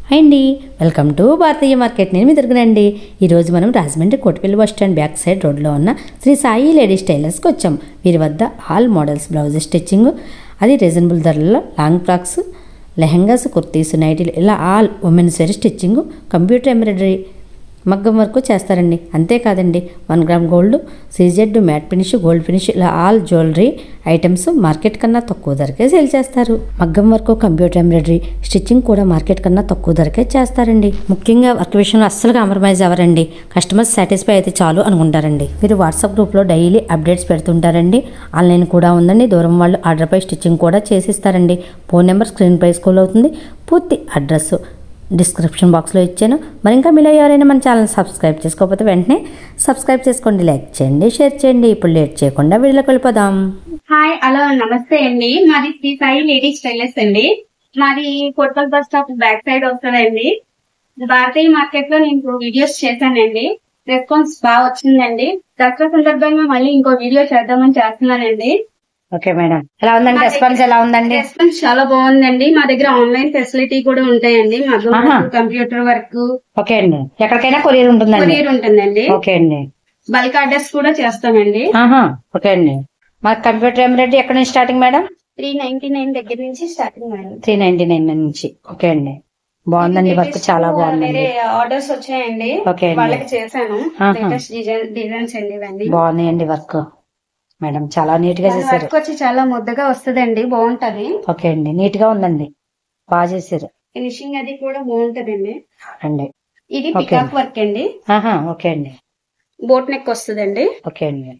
Hi అండి, welcome to Bharatiya market. నేను మీ దొరికినండి. ఈరోజు మనం Rajahmundry Kotipalli bus stand back side రోడ్లో ఉన్న శ్రీ సాయి లేడీస్ టైలర్స్కి వచ్చాం. వీరి వద్ద ఆల్ మోడల్స్ బ్లౌజ్ స్టిచ్చింగ్, అది రీజనబుల్ ధరల్లో లాంగ్ ఫ్రాక్స్, లెహంగాస్, కుర్తీస్, నైటీలు, ఇలా all women's wear stitching, computer embroidery, మగ్గం వర్క్ చేస్తారండి. అంతేకాదండి 1 gram gold, CZ, matte finish, gold finish, ఇలా ఆల్ జ్యువెలరీ ఐటమ్స్ మార్కెట్ కన్నా తక్కువ ధరకే సేల్ చేస్తారు. మగ్గం వర్క్, కంప్యూటర్ ఎంబ్రాయిడరీ, స్టిచ్చింగ్ కూడా మార్కెట్ కన్నా తక్కువ ధరకే చేస్తారండి. ముఖ్యంగా వర్క్ విషయంలో అస్సలు కాంప్రమైజ్ అవ్వరండి. కస్టమర్స్ సాటిస్ఫై అయితే చాలు అనుకుంటారండి. మీరు వాట్సాప్ గ్రూప్లో డైలీ అప్డేట్స్ పెడుతుంటారండి. ఆన్లైన్ కూడా ఉందండి. దూరం వాళ్ళు ఆర్డర్పై స్టిచ్చింగ్ కూడా చేసిస్తారండి. ఫోన్ నెంబర్ స్క్రీన్ పై స్కూల్ అవుతుంది. పూర్తి అడ్రస్ డిస్క్రిప్షన్ బాక్స్లో ఇచ్చాను. మరి ఇంకా మీలో ఎవరైనా మన ఛానల్ సబ్స్క్రైబ్ చేసుకోకపోతే వెంటనే సబ్స్క్రైబ్ చేసుకోండి, లైక్ చేయండి, షేర్ చేయండి. ఇప్పుడు లేట్ చేయకుండా వీడియోలోకి వెళ్ళిపోదాం. హాయ్, హలో, నమస్తే అండి. మాది శ్రీ సాయి లేడీస్ టైలర్స్ అండి. మాది Kotipalli bus stop back side వస్తుందండి. భారతీయ మార్కెట్ లో నేను వీడియోస్ చేశానండి. రెస్పాన్స్ బాగా వచ్చిందండి. దసరా సందర్భంగా మళ్ళీ ఇంకో వీడియో చేద్దామని చేస్తున్నానండి. ఓకే మేడం, ఎలా ఉందండి రెస్పాన్స్? ఎలా ఉందండి? రెస్పాన్స్ చాలా బాగుందండి. మా దగ్గర ఆన్లైన్ ఫెసిలిటీ కూడా ఉంటాయండి. Computer work. ఓకే అండి, ఎక్కడికైనా కొరియర్ ఉంటుందండి. ఓకే అండి, బల్క్ ఆర్డర్స్ కూడా చేస్తామండి. ఓకే అండి. మాకు కంప్యూటర్ ఎంబ్రాయిడరీ ఎక్కడ నుంచి స్టార్టింగ్ మేడం? 399 దగ్గర నుంచి స్టార్టింగ్ మేడం. 399 నుంచి. ఓకే అండి, బాగుందండి వర్క్, చాలా బాగుంది. వేరే ఆర్డర్స్ వచ్చాయండి, వాళ్ళకి చేశాను. లేటెస్ట్ డిజైన్స్ అండి ఇవన్నీ. బాగున్నాయండి వర్క్ మేడం, చాలా నీట్ గా చేశారు. వర్క్ వచ్చి చాలా ముద్దగా వస్తుందండి, బాగుంటది. ఓకే అండి, నీట్ గా ఉందండి, బాగా చేశారు. ఫినిషింగ్ అది కూడా బాగుంటదండి. అండి ఇది పికాక్ వర్క్ అండి. ఓకే అండి, బోట్ నెక్ వస్తుందండి. ఓకే అండి.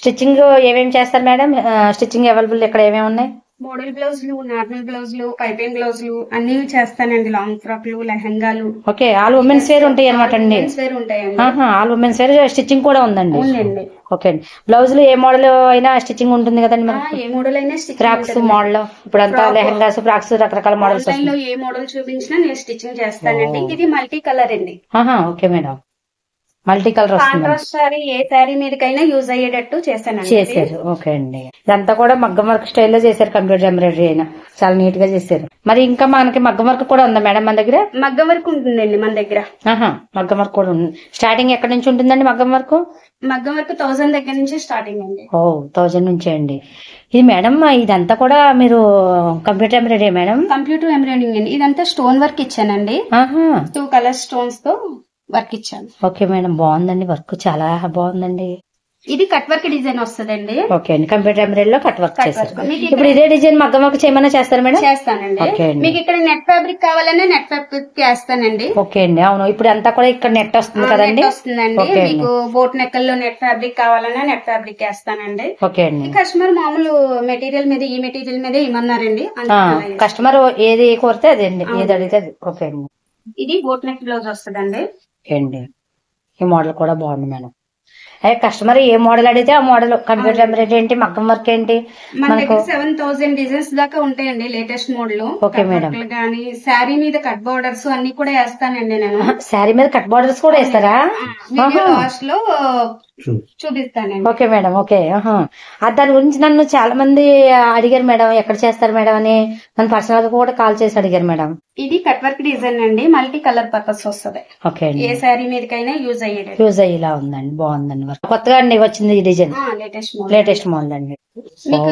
స్టిచ్చింగ్ ఏమేమి చేస్తారు మేడం? స్టిచ్చింగ్ అవైలబుల్ ఇక్కడ ఏమేమి ఉన్నాయి? మోడల్ బ్లౌజులు, నార్మల్ బ్లౌజులు, పైపింగ్ బ్లౌజులు అన్ని చేస్తానండి. లాంగ్ ఫ్రాక్లు, లెహంగాలు. ఓకే, ఆల్ ఉమెన్స్ వేర్ ఉంటాయి అనమాట అండి. ఆల్ ఉమెన్స్ వేర్ స్టిచ్చింగ్ కూడా ఉందండి. ఓకే అండి. బ్లౌజులు ఏ మోడల్ అయినా స్టిచ్చింగ్ ఉంటుంది కదండి? ఏ మోడల్ అయినా ఫ్రాక్స్ మోడల్, ఇప్పుడు అంతా లెహంగాస్, ఫ్రాక్స్, రకరకాల మోడల్స్. ఏ మోడల్ చూపించినా నేను స్టిచ్చింగ్ చేస్తానండి. ఇది మల్టీ కలర్ అండి. Okay madam, multi colour contrast sari ఏ సారీ మీదకైనా యూజ్ అయ్యేటట్టు చేశారు. ఓకే అండి, ఇదంతా కూడా మగ్గం వర్క్ స్టైల్లో చేశారు. కంప్యూటర్ ఎంబ్రాయిడరీ అయినా చాలా నీట్ గా చేశారు. మరి ఇంకా మనకి మగ్గం వర్క్ కూడా ఉందా మేడం మన దగ్గర? మగ్గం వర్క్ ఉంటుందండి మన దగ్గర. మగ్గం వర్క్ కూడా ఉంది. స్టార్టింగ్ ఎక్కడి నుంచి ఉంటుందండి మగ్గం వర్క్? మగ్గం వర్క్ 1000 దగ్గర నుంచి స్టార్టింగ్ అండి. 1000 నుంచి అండి. ఇది మేడం, ఇదంతా కూడా మీరు computer embroidery madam? Computer embroidering అండి. ఇదంతా స్టోన్ వర్క్ ఇచ్చానండి. 2 కలర్ స్టోన్స్ తో వర్క్ ఇచ్చాను. ఓకే మేడం, బాగుందండి వర్క్, చాలా బాగుందండి. ఇది కట్ వర్క్ డిజైన్ వస్తుందండి. ఓకే అండి, కంప్యూటర్ ఎంబ్రాయిడరీ లో కట్ వర్క్ చేస్తారు. ఇప్పుడు ఇదే డిజైన్ మగ్గం వర్క్ చేయమన్నా చేస్తారు మేడం? చేస్తానండి. మీకు ఇక్కడ నెట్ ఫ్యాబ్రిక్ కావాలన్నా నెట్ ఫ్యాబ్రిక్ వేస్తానండి. ఓకే అండి, అవును. ఇప్పుడు అంతా కూడా ఇక్కడ నెట్ వస్తుంది కదండి? వస్తుందండి. మీకు బోట్ నెక్కల్లో నెట్ ఫ్యాబ్రిక్ కావాలన్నా నెట్ ఫ్యాబ్రిక్ వేస్తానండి. ఓకే అండి. కస్టమర్ మామూలు మెటీరియల్ మీద ఈ మెటీరియల్ మీద ఇమ్మన్నారండి. కస్టమర్ ఏది కోరితే అదే అండి, ఏది అడిగితే అది. ఓకే అండి. ఇది బోట్ నెక్ బ్లౌజ్ వస్తుందండి. అండి, ఈ మోడల్ కూడా బాగుంది మేడం. కస్టమర్ ఏ మోడల్ అడిగితే ఆ మోడల్. కంప్యూటర్ ఎంబ్రాయిడరీ ఏంటి, మగ్గం వర్క్ ఏంటి, మనకు 7000 డిజైన్స్ దాకా ఉంటాయండి. Latest model. Okay madam. కానీ శారీ మీద కట్ బోర్డర్స్ అన్ని కూడా వేస్తానండి నేను. శారీ మీద కట్ బోర్డర్స్ కూడా వేస్తారా? లాస్ట్ లో చూపిస్తానండి. Okay madam, okay. దాని గురించి నన్ను చాలా మంది అడిగారు మేడం, ఎక్కడ చేస్తారు మేడం అని. నన్ను పర్సనల్ గా కూడా కాల్ చేసి అడిగారు మేడం. ఇది కట్ వర్క్ డిజైన్ అండి, మల్టీ కలర్ పర్పస్ వస్తుంది. ఓకే అండి, ఏ శారీ మీదకైనా యూజ్ అయ్యేలా ఉందండి, బాగుందండి. కొత్తగా అండి వచ్చింది ఈ డిజైన్, లేటెస్ట్ మోడల్ అండి. మీకు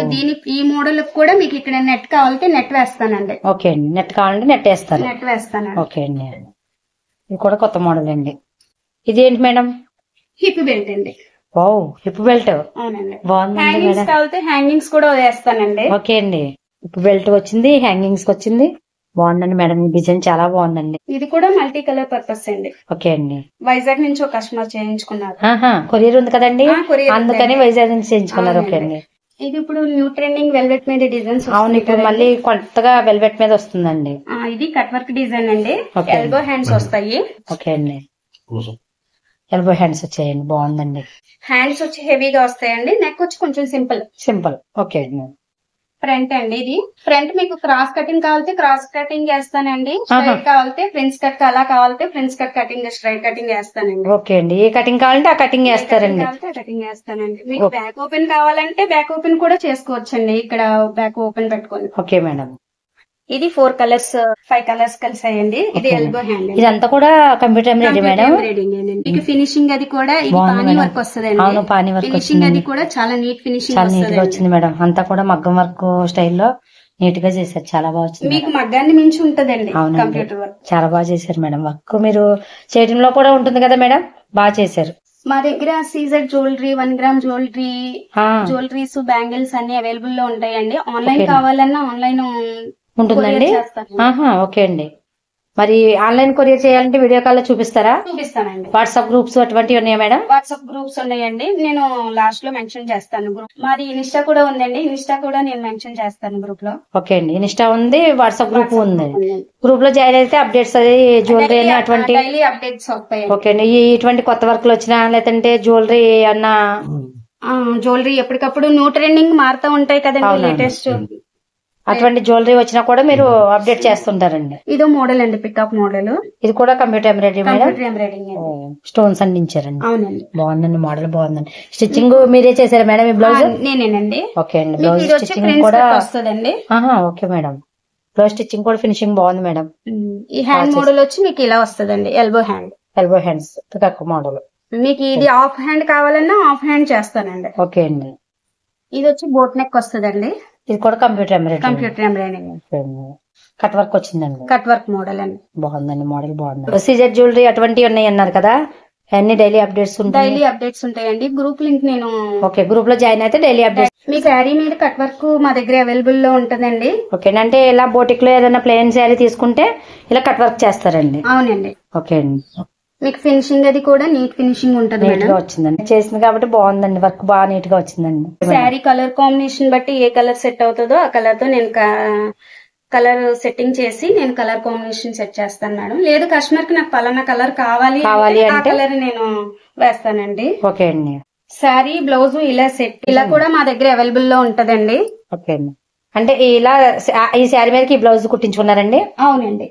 ఈ మోడల్ కూడా మీకు ఇక్కడ నెట్ కావాలంటే నెట్ వేస్తానండి. ఓకే అండి, నెట్ కావాలంటే నెట్ వేస్తాను. ఓకే అండి, ఇది కూడా కొత్త మోడల్ అండి. ఇది ఏంటి మేడం? హిప్ బెల్ట్ అండి. Hip belt. అవునండి, బాగుందండి. కావాలంటే హ్యాంగింగ్స్ కూడా వేస్తానండి. ఓకే అండి, హిప్ బెల్ట్ వచ్చింది, హ్యాంగింగ్స్ వచ్చింది. బాగుందండి మేడం, ఈ డిజైన్ చాలా బాగుందండి. ఇది కూడా మల్టీ కలర్ పర్పస్ అండి. ఓకే అండి, వైజాగ్ నుంచి ఒక కస్టమర్ చేయించుకున్నారు. కొరియర్ ఉంది కదండి, అందుకని వైజాగ్ నుంచి చేయించుకున్నారు. ఓకే అండి. ఇది ఇప్పుడు న్యూ ట్రెండింగ్ వెల్వెట్ మీద డిజైన్స్. అవును, ఇప్పుడు మళ్ళీ కొత్తగా వెల్వెట్ మీద వస్తుందండి. ఇది కట్ వర్క్ డిజైన్ అండి. ఎల్బో హ్యాండ్స్ వస్తాయి. ఓకే అండి, ఎల్బో హ్యాండ్స్ వచ్చాయండి, బాగుందండి. హ్యాండ్స్ వచ్చి హెవీగా వస్తాయండి. నెక్ వచ్చి కొంచెం సింపుల్. ఓకే అండి. ఫ్రంట్ అండి, ఇది ఫ్రంట్ మీకు క్రాస్ కటింగ్ కావాలంటే క్రాస్ కటింగ్ వేస్తానండి. స్ట్రైట్ కావాలంటే ఫ్రెండ్స్ కట్, అలా కావాలంటే friends cut cutting, straight cutting వేస్తానండి. ఓకే అండి, ఏ కటింగ్ కావాలంటే ఆ కటింగ్ వేస్తారండి. కటింగ్ వేస్తానండి. మీకు బ్యాక్ ఓపెన్ కావాలంటే బ్యాక్ ఓపెన్ కూడా చేసుకోవచ్చండి. ఇక్కడ బ్యాక్ ఓపెన్ పెట్టుకోండి. ఓకే మేడం, ఇది 4 కలర్స్ 5 కలర్స్ కలిసాయండి. ఇది ఎల్బో హ్యాండ్. ఇదంతా కూడా కంప్యూటర్ ఎంబ్రాయిడరీ మేడం. మీకు ఫినిషింగ్ అది కూడా ఇది పానీ వర్క్ వస్తుందండి. అవును, పానీ వర్క్ ఫినిషింగ్ అది కూడా చాలా నీట్ ఫినిషింగ్ చాలా నీట్ గా వచ్చింది మేడం. అంతా కూడా మగ్గం వర్క్ స్టైల్లో నీట్ గా చేశారు. చాలా బాగా వచ్చింది. మీకు మగ్గాన్ని మించి ఉంటదండి కంప్యూటర్ వర్క్. చాలా బాగా చేశారు మేడం. వర్క్ మీరు చేయడంలో కూడా ఉంటుంది కదా మేడం, బాగా చేశారు. మా దగ్గర CZ jewellery 1 gram jewelleries bangles అన్ని అవైలబుల్ లో ఉంటాయండి. ఆన్లైన్ కావాలన్నా ఆన్లైన్ ఉంటుందండి. ఓకే అండి. మరి ఆన్లైన్ కొరియర్ చేయాలంటే వీడియో కాల్ లో చూపిస్తారా? చూపిస్తానండి. వాట్సాప్ గ్రూప్స్ అటువంటివి ఉన్నాయా మేడం? వాట్సాప్ గ్రూప్స్ ఉన్నాయండి. నేను లాస్ట్ లో మెన్షన్ చేస్తాను. గ్రూప్ మాది ఇన్స్టా కూడా ఉందండి. ఇన్స్టా కూడా నేను మెన్షన్ చేస్తాను గ్రూప్ లో. ఓకే అండి. ఇన్స్టా ఉంది, వాట్సాప్ గ్రూప్ ఉంది. గ్రూప్ లో జాయిన్ అయితే అప్డేట్స్ అది జ్యువెలరీ అటువంటి డైలీ అప్డేట్స్ వస్తాయి. ఓకే అండి. ఇటువంటి కొత్త వర్క్ వచ్చినా లేదంటే జ్యువెలరీ అన్న జ్యువెలరీ ఎప్పటికప్పుడు న్యూ ట్రెండింగ్ మారుతూ ఉంటాయి కదండి. లేటెస్ట్ అటువంటి జ్యువెలరీ వచ్చినా కూడా మీరు అప్డేట్ చేస్తుంటారండి. ఇదో మోడల్ అండి, పికప్ మోడల్. ఇది కూడా కంప్యూటర్ ఎంబ్రాయిడరీ మేడం. స్టోన్స్ అందించారండి. అవునండి. బాగుందండి, మోడల్ బాగుందండి. స్టిచ్చింగ్ మీరే చేశారా మేడం? ఈ బ్లౌజ్ నేనేనండి. ఓకే అండి. బ్లౌజ్ స్టిచ్చింగ్ కూడా వస్తుందండి. Okay madam. బ్లౌజ్ స్టిచ్చింగ్ కూడా ఫినిషింగ్ బాగుంది మేడం. ఈ హ్యాండ్ మోడల్ వచ్చి మీకు ఇలా వస్తుందండి. Elbow hands pickup model. మీకు ఇది హాఫ్ హ్యాండ్ కావాలన్నా హాఫ్ హ్యాండ్ చేస్తానండి. ఓకే అండి. ఇది వచ్చి బోట్ నెక్ వస్తుందండి. ఇది కూడా కంప్యూటర్ ఎంబ్రాయిడరీ. కట్ వర్క్ వచ్చిందండి. కట్ వర్క్ మోడల్ అండి. బాగుందండి, మోడల్ బాగుంది. సీజర్ జ్యువెలరీ అటువంటివి ఉన్నాయి అన్నారు కదా, అన్ని డైలీ అప్డేట్స్ ఉంటాయి. డైలీ అప్డేట్స్ ఉంటాయండి. గ్రూప్ లింక్ నేను ఓకే గ్రూప్ లో జాయిన్ అయితే డైలీ అప్డేట్స్. మీ శారీ మీద కట్ వర్క్ మా దగ్గర అవైలబుల్ లో ఉంటుందండి. ఓకే అంటే ఇలా బోటిక్ లో ఏదైనా ప్లెయిన్ శారీ తీసుకుంటే ఇలా కట్ వర్క్ చేస్తారండి. అవునండి. ఓకే అండి. మీకు ఫినిషింగ్ అది కూడా నీట్ ఫినిషింగ్ ఉంటుంది. నీట్ గా వచ్చిందండి. చేసింది కాబట్టి బాగుందండి. వర్క్ బాగా నీట్ గా వచ్చిందండి. శారీ కలర్ కాంబినేషన్ బట్టి ఏ కలర్ సెట్ అవుతుందో ఆ కలర్ తో నేను కలర్ సెట్టింగ్ చేసి నేను కలర్ కాంబినేషన్ సెట్ చేస్తాను మేడం. లేదు కస్టమర్ కి నాకు పలానా కలర్ కావాలి అంటే కలర్ నేను వేస్తానండి. ఓకే అండి. శారీ బ్లౌజ్ ఇలా సెట్ ఇలా కూడా మా దగ్గర అవైలబుల్ లో ఉంటదండి. ఓకే అండి. అంటే ఇలా ఈ శారీ మీదకి ఈ బ్లౌజ్ కుట్టించుకున్నారండి? అవునండి.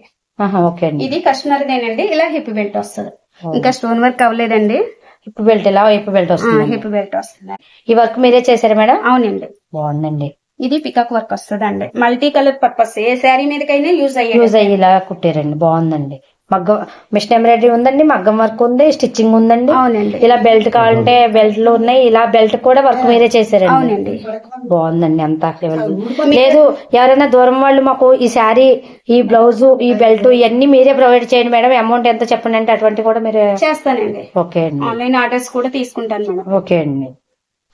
ఓకే అండి. ఇది కస్టమర్ దేనండి. ఇలా హిప్ బెల్ట్ వస్తుంది. ఇంకా స్టోన్ వర్క్ అవ్వలేదండి. హిప్ బెల్ట్ ఇలా హిప్ బెల్ట్ వస్తుంది. హిప్ బెల్ట్ వస్తుంది. ఈ వర్క్ మీరే చేశారా మేడం? అవునండి. బాగుందండి. ఇది పికాక్ వర్క్ వస్తుందండి. మల్టీ కలర్ పర్పస్ ఏ శారీ మీదకైనా యూజ్ అయ్యేలా కుట్టారండి. బాగుందండి. మగ్గం మిషన్ ఎంబ్రాయిడరీ ఉందండి, మగ్గం వర్క్ ఉంది, స్టిచ్చింగ్ ఉందండి. అవునండి. ఇలా బెల్ట్ కావాలంటే బెల్ట్ లో ఉన్నాయి. ఇలా బెల్ట్ కూడా వర్క్ మీరే చేశారండి. అవునండి. బాగుందండి. అంతా లేదు ఎవరైనా దూరం వాళ్ళు మాకు ఈ శారీ, ఈ బ్లౌజ్, ఈ బెల్ట్ ఇవన్నీ మీరే ప్రొవైడ్ చేయండి మేడం, అమౌంట్ ఎంత చెప్పండి అంటే అటువంటి కూడా మీరు చేస్తానండి. ఓకే అండి. ఆన్లైన్ ఆర్డర్స్ కూడా తీసుకుంటాను మేడం. ఓకే అండి.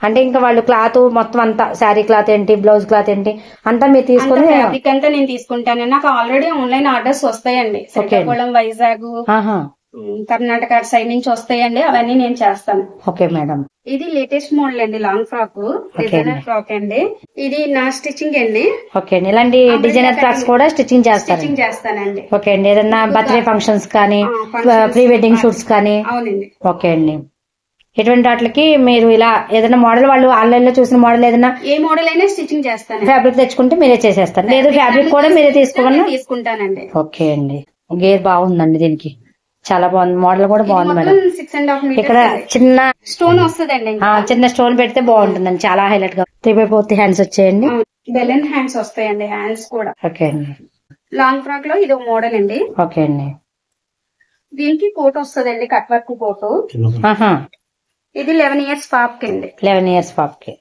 అంటే ఇంకా వాళ్ళు క్లాత్ మొత్తం అంతా శారీ క్లాత్ ఏంటి, బ్లౌజ్ క్లాత్ ఏంటి అంతా మీరు తీసుకుని ఫ్యాబ్రిక్ అంతా నేను తీసుకుంటాను. నాకు ఆల్రెడీ ఆన్లైన్ ఆర్డర్స్ వస్తాయండి. శ్రీకాకుళం, వైజాగ్, కర్ణాటక సైడ్ నుంచి వస్తాయండి. అవన్నీ నేను చేస్తాను. Okay madam. ఇది లేటెస్ట్ మోడల్ అండి. లాంగ్ ఫ్రాక్, డిజైనర్ ఫ్రాక్ అండి. ఇది నా స్టిచ్చింగ్ అండి. ఓకే అండి. ఇలాంటి డిజైనర్ ఫ్రాక్స్ కూడా స్టిచ్చింగ్ చేస్తానండి. ఓకే అండి. ఏదన్నా బర్త్డే ఫంక్షన్స్ కానీ, ప్రీ వెడ్డింగ్ షూట్స్ కానీ. అవునండి. ఓకే అండి. ఎటువంటి వాటికి మీరు ఇలా ఏదైనా మోడల్ వాళ్ళు ఆన్లైన్ లో చూసిన మోడల్ ఏదైనా ఏ మోడల్ అయినా స్టిచ్చింగ్ చేస్తాను. ఫ్యాబ్రిక్ తెచ్చుకుంటే మీరే చేసేస్తారు. లేదు ఫ్యాబ్రిక్ కూడా మీరే తీసుకుంటానండి. ఓకే అండి. గేర్ బాగుందండి. దీనికి చాలా బాగుంది. మోడల్ కూడా బాగుంది మేడం. 6.5 మీటర్స్ ఇక్కడ చిన్న స్టోన్ వస్తుందండి. చిన్న స్టోన్ పెడితే బాగుంటుందండి. చాలా హైలైట్ గా 3/4 హ్యాండ్స్ వచ్చాయండి. బెలూన్ హ్యాండ్స్ వస్తాయండి. హ్యాండ్స్ కూడా. ఓకే అండి. లాంగ్ ఫ్రాక్ లో ఇది మోడల్ అండి. ఓకే అండి. దీనికి కోట్ వస్తుందండి. Cut work coat. ఇది 11 ఇయర్స్ పాపకి అండి. 11 ఇయర్స్ పాపకి.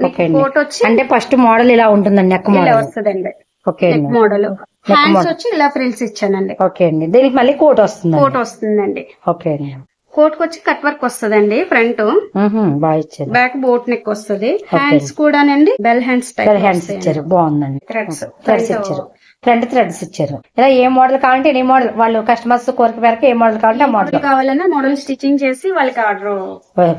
ఓకే అండి. కోట్ వచ్చి అంటే ఫస్ట్ మోడల్ ఇలా ఉంటుందండి. నెక్ మోడల్ వస్తుందండి. ఓకే అండి. మోడల్ హ్యాండ్స్ వచ్చి ఇలా ఫ్రిల్స్ ఇచ్చానండి. ఓకే అండి. దీనికి మళ్ళీ కోట్ వస్తుందండి. ఓకే అండి. కోట్ వచ్చి కట్ వర్క్ వస్తుందండి. ఫ్రంట్ బాగా ఇచ్చారు. బ్యాక్ బోట్ నెక్ వస్తుంది. హ్యాండ్స్ కూడానండి బెల్ హ్యాండ్స్ ఇచ్చారు. బాగుందండి. థ్రెడ్స్ ఇచ్చారు. ఫ్రంట్ థ్రెడ్స్ ఇచ్చారు. ఇలా ఏ మోడల్ కావాలంటే ఏ మోడల్ వాళ్ళు కస్టమర్స్ కోరిక మేరకు ఏ మోడల్ కావాలంటే ఆ మోడల్ కావాలన్నా మోడల్ స్టిచ్చింగ్ చేసి వాళ్ళకి ఆర్డర్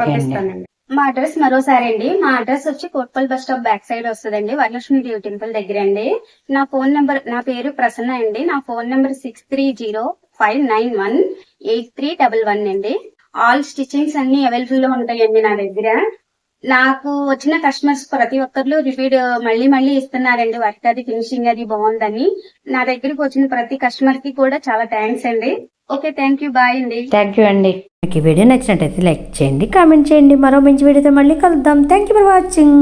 పంపిస్తానండి. మా అడ్రస్ మరోసారి అండి. మా అడ్రస్ వచ్చి Kotpal bus stop back side వస్తుందండి. వరలక్ష్మి దేవి టెంపుల్ దగ్గర అండి. నా ఫోన్ నెంబర్, నా పేరు ప్రసన్న అండి. నా ఫోన్ నెంబర్ 6305918311 అండి. ఆల్ స్టిచ్చింగ్స్ అన్ని అవైలబుల్ లో ఉంటాయండి నా దగ్గర. నాకు వచ్చిన కస్టమర్స్ ప్రతి ఒక్కరు రిపీట్ మళ్ళీ ఇస్తున్నారండి. వర్క్ అది ఫినిషింగ్ అది బాగుందని. నా దగ్గరికి వచ్చిన ప్రతి కస్టమర్ కి కూడా చాలా థ్యాంక్స్ అండి. Okay, thank you. బాయ్ అండి. థ్యాంక్ యూ అండి. మీకు ఈ వీడియో నచ్చినట్టయితే లైక్ చేయండి, కామెంట్ చేయండి. మరో మంచి వీడియోతో మళ్ళీ కలుద్దాం. Thank you for watching.